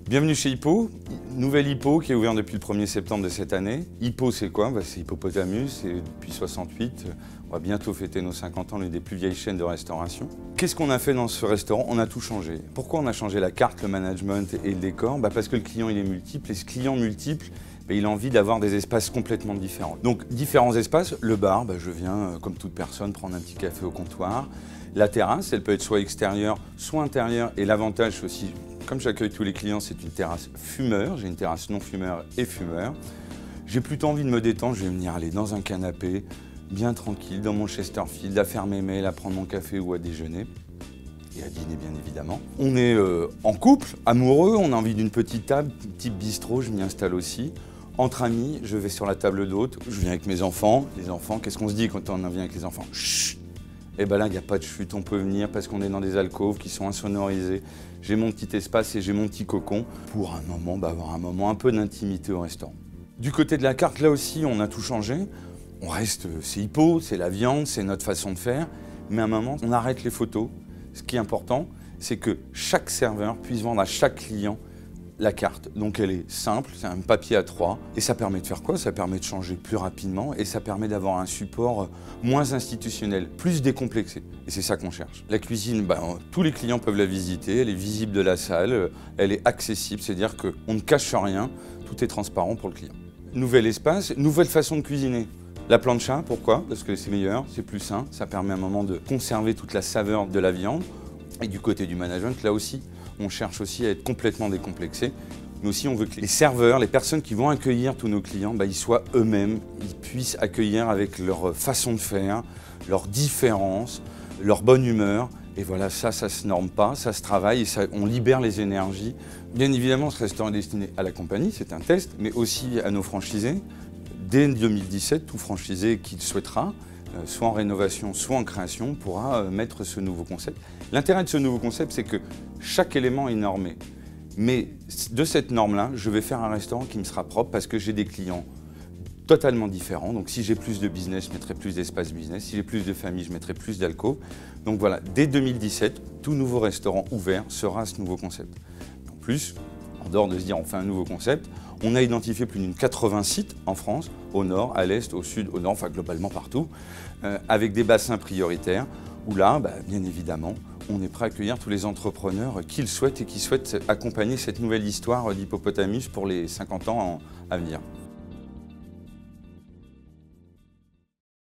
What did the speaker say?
Bienvenue chez Hippo, nouvelle Hippo qui est ouverte depuis le 1er septembre de cette année. Hippo c'est quoi? C'est Hippopotamus, c'est depuis 68, on va bientôt fêter nos 50 ans, l'une des plus vieilles chaînes de restauration. Qu'est-ce qu'on a fait dans ce restaurant? On a tout changé. Pourquoi on a changé la carte, le management et le décor? Parce que le client il est multiple et ce client multiple, il a envie d'avoir des espaces complètement différents. Donc différents espaces, le bar, je viens comme toute personne prendre un petit café au comptoir. La terrasse, elle peut être soit extérieure, soit intérieure et l'avantage aussi, comme j'accueille tous les clients, c'est une terrasse fumeur. J'ai une terrasse non fumeur et fumeur. J'ai plutôt envie de me détendre, je vais venir aller dans un canapé, bien tranquille, dans mon Chesterfield, à faire mes mails, à prendre mon café ou à déjeuner. Et à dîner, bien évidemment. On est en couple, amoureux, on a envie d'une petite table, type bistrot, je m'y installe aussi. Entre amis, je vais sur la table d'hôte, je viens avec mes enfants. Les enfants, qu'est-ce qu'on se dit quand on vient avec les enfants? Chut! Et là, il n'y a pas de chute, on peut venir parce qu'on est dans des alcôves qui sont insonorisées. J'ai mon petit espace et j'ai mon petit cocon pour un moment, avoir un moment un peu d'intimité au restaurant. Du côté de la carte, là aussi, on a tout changé. On reste, c'est Hippo, c'est la viande, c'est notre façon de faire. Mais à un moment, on arrête les photos. Ce qui est important, c'est que chaque serveur puisse vendre à chaque client la carte. Donc elle est simple, c'est un papier A3 et ça permet de faire quoi? Ça permet de changer plus rapidement et ça permet d'avoir un support moins institutionnel, plus décomplexé. Et c'est ça qu'on cherche. La cuisine, tous les clients peuvent la visiter, elle est visible de la salle, elle est accessible, c'est-à-dire qu'on ne cache rien, tout est transparent pour le client. Nouvel espace, nouvelle façon de cuisiner. La plancha, pourquoi? Parce que c'est meilleur, c'est plus sain, ça permet à un moment de conserver toute la saveur de la viande. Et du côté du management, là aussi, on cherche aussi à être complètement décomplexé. Mais aussi, on veut que les serveurs, les personnes qui vont accueillir tous nos clients, ils soient eux-mêmes, ils puissent accueillir avec leur façon de faire, leur différence, leur bonne humeur. Et voilà, ça se norme pas, ça se travaille et ça, on libère les énergies. Bien évidemment, ce restaurant est destiné à la compagnie, c'est un test, mais aussi à nos franchisés. Dès 2017, tout franchisé qui le souhaitera, soit en rénovation, soit en création, pourra mettre ce nouveau concept. L'intérêt de ce nouveau concept, c'est que chaque élément est normé. Mais de cette norme-là, je vais faire un restaurant qui me sera propre parce que j'ai des clients totalement différents. Donc si j'ai plus de business, je mettrai plus d'espace business. Si j'ai plus de famille, je mettrai plus d'alcôve. Donc voilà, dès 2017, tout nouveau restaurant ouvert sera ce nouveau concept. En plus, en dehors de se dire on fait un nouveau concept, on a identifié plus d'une 80 sites en France, au nord, à l'est, au sud, au nord, enfin globalement partout, avec des bassins prioritaires, où là, bien évidemment, on est prêt à accueillir tous les entrepreneurs qui le souhaitent et qui souhaitent accompagner cette nouvelle histoire d'Hippopotamus pour les 50 ans à venir.